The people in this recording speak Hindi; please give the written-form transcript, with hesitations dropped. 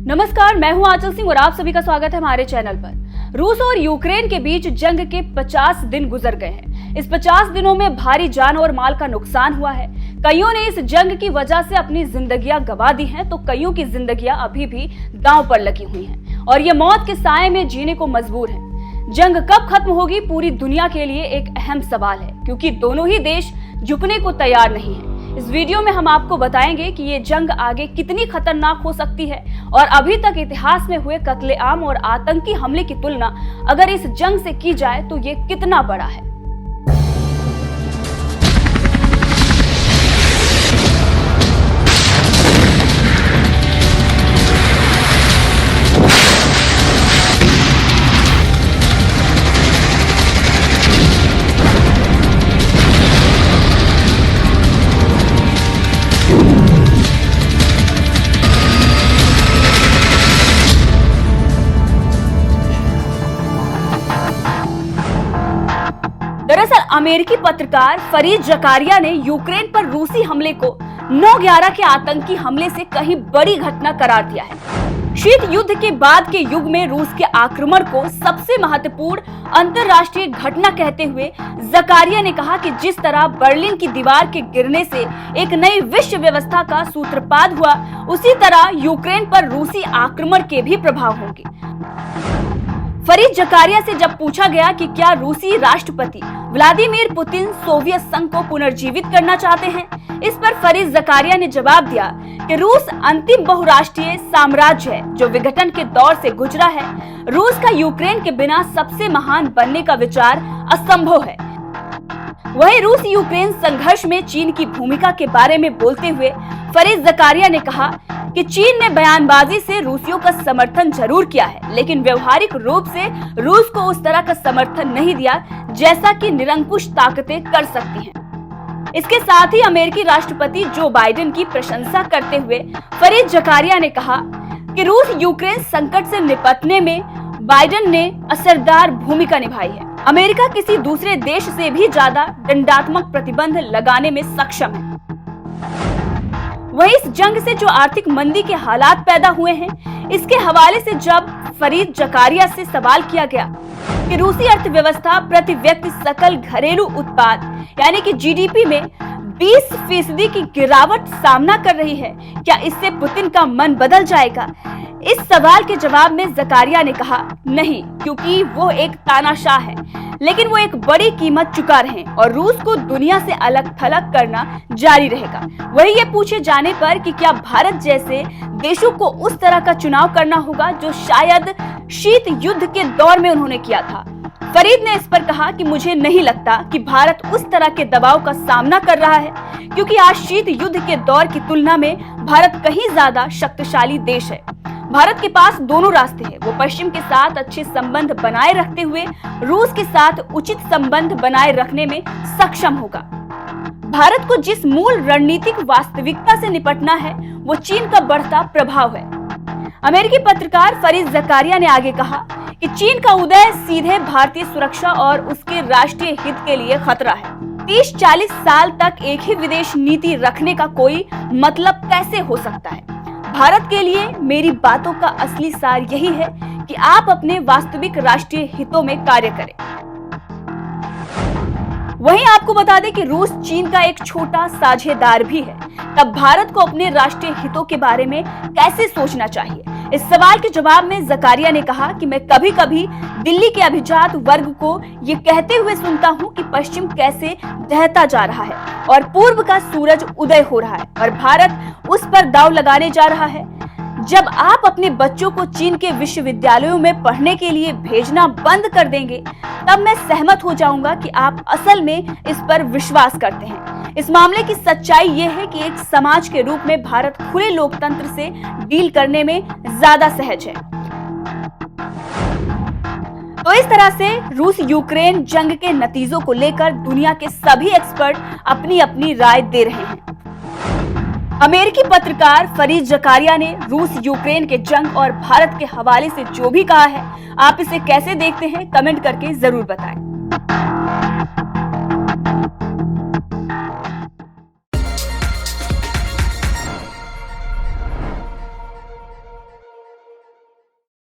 नमस्कार, मैं हूं आंचल सिंह और आप सभी का स्वागत है हमारे चैनल पर। रूस और यूक्रेन के बीच जंग के 50 दिन गुजर गए हैं। इस 50 दिनों में भारी जान और माल का नुकसान हुआ है। कईयों ने इस जंग की वजह से अपनी जिंदगियां गंवा दी हैं, तो कईयों की जिंदगियां अभी भी दांव पर लगी हुई हैं और ये मौत के साए में जीने को मजबूर हैं। जंग कब खत्म होगी, पूरी दुनिया के लिए एक अहम सवाल है, क्योंकि दोनों ही देश झुकने को तैयार नहीं है। इस वीडियो में हम आपको बताएंगे कि ये जंग आगे कितनी खतरनाक हो सकती है और अभी तक इतिहास में हुए कत्लेआम और आतंकी हमले की तुलना अगर इस जंग से की जाए तो ये कितना बड़ा है। दरअसल अमेरिकी पत्रकार फरीद जकारिया ने यूक्रेन पर रूसी हमले को 9/11 के आतंकी हमले से कहीं बड़ी घटना करार दिया है। शीत युद्ध के बाद के युग में रूस के आक्रमण को सबसे महत्वपूर्ण अंतरराष्ट्रीय घटना कहते हुए जकारिया ने कहा कि जिस तरह बर्लिन की दीवार के गिरने से एक नई विश्व व्यवस्था का सूत्रपात हुआ, उसी तरह यूक्रेन पर रूसी आक्रमण के भी प्रभाव होंगे। फरीद जकारिया से जब पूछा गया कि क्या रूसी राष्ट्रपति व्लादिमीर पुतिन सोवियत संघ को पुनर्जीवित करना चाहते हैं, इस पर फरीद जकारिया ने जवाब दिया कि रूस अंतिम बहुराष्ट्रीय साम्राज्य है जो विघटन के दौर से गुजरा है। रूस का यूक्रेन के बिना सबसे महान बनने का विचार असंभव है। वहीं रूस यूक्रेन संघर्ष में चीन की भूमिका के बारे में बोलते हुए फरीद जकारिया ने कहा कि चीन ने बयानबाजी से रूसियों का समर्थन जरूर किया है, लेकिन व्यवहारिक रूप से रूस को उस तरह का समर्थन नहीं दिया जैसा कि निरंकुश ताकतें कर सकती हैं। इसके साथ ही अमेरिकी राष्ट्रपति जो बाइडेन की प्रशंसा करते हुए फरीद जकारिया ने कहा कि रूस यूक्रेन संकट से निपटने में बाइडेन ने असरदार भूमिका निभाई है। अमेरिका किसी दूसरे देश से भी ज्यादा दंडात्मक प्रतिबंध लगाने में सक्षम है। वहीं इस जंग से जो आर्थिक मंदी के हालात पैदा हुए हैं, इसके हवाले से जब फरीद जकारिया से सवाल किया गया कि रूसी अर्थव्यवस्था प्रति व्यक्ति सकल घरेलू उत्पाद यानी कि जीडीपी में 20% की गिरावट सामना कर रही है, क्या इससे पुतिन का मन बदल जाएगा? इस सवाल के जवाब में जकारिया ने कहा नहीं, क्योंकि वो एक तानाशाह है, लेकिन वो एक बड़ी कीमत चुका रहे और रूस को दुनिया से अलग थलग करना जारी रहेगा। वही ये पूछे जाने पर कि क्या भारत जैसे देशों को उस तरह का चुनाव करना होगा जो शायद शीत युद्ध के दौर में उन्होंने किया था, फरीद ने इस पर कहा कि मुझे नहीं लगता कि भारत उस तरह के दबाव का सामना कर रहा है, क्योंकि आज शीत युद्ध के दौर की तुलना में भारत कहीं ज्यादा शक्तिशाली देश है। भारत के पास दोनों रास्ते हैं। वो पश्चिम के साथ अच्छे संबंध बनाए रखते हुए रूस के साथ उचित संबंध बनाए रखने में सक्षम होगा। भारत को जिस मूल रणनीतिक वास्तविकता से निपटना है वो चीन का बढ़ता प्रभाव है। अमेरिकी पत्रकार फरीद जकारिया ने आगे कहा कि चीन का उदय सीधे भारतीय सुरक्षा और उसके राष्ट्रीय हित के लिए खतरा है। 30-40 साल तक एक ही विदेश नीति रखने का कोई मतलब कैसे हो सकता है? भारत के लिए मेरी बातों का असली सार यही है कि आप अपने वास्तविक राष्ट्रीय हितों में कार्य करें। वहीं आपको बता दें कि रूस चीन का एक छोटा साझेदार भी है, तब भारत को अपने राष्ट्रीय हितों के बारे में कैसे सोचना चाहिए? इस सवाल के जवाब में जकारिया ने कहा कि मैं कभी कभी दिल्ली के अभिजात वर्ग को ये कहते हुए सुनता हूँ कि पश्चिम कैसे ढहता जा रहा है और पूर्व का सूरज उदय हो रहा है और भारत उस पर दांव लगाने जा रहा है। जब आप अपने बच्चों को चीन के विश्वविद्यालयों में पढ़ने के लिए भेजना बंद कर देंगे, तब मैं सहमत हो जाऊंगा कि आप असल में इस पर विश्वास करते हैं। इस मामले की सच्चाई ये है कि एक समाज के रूप में भारत खुले लोकतंत्र से डील करने में ज्यादा सहज है। तो इस तरह से रूस यूक्रेन जंग के नतीजों को लेकर दुनिया के सभी एक्सपर्ट अपनी अपनी राय दे रहे हैं। अमेरिकी पत्रकार फरीद जकारिया ने रूस यूक्रेन के जंग और भारत के हवाले से जो भी कहा है, आप इसे कैसे देखते हैं कमेंट करके जरूर बताएं।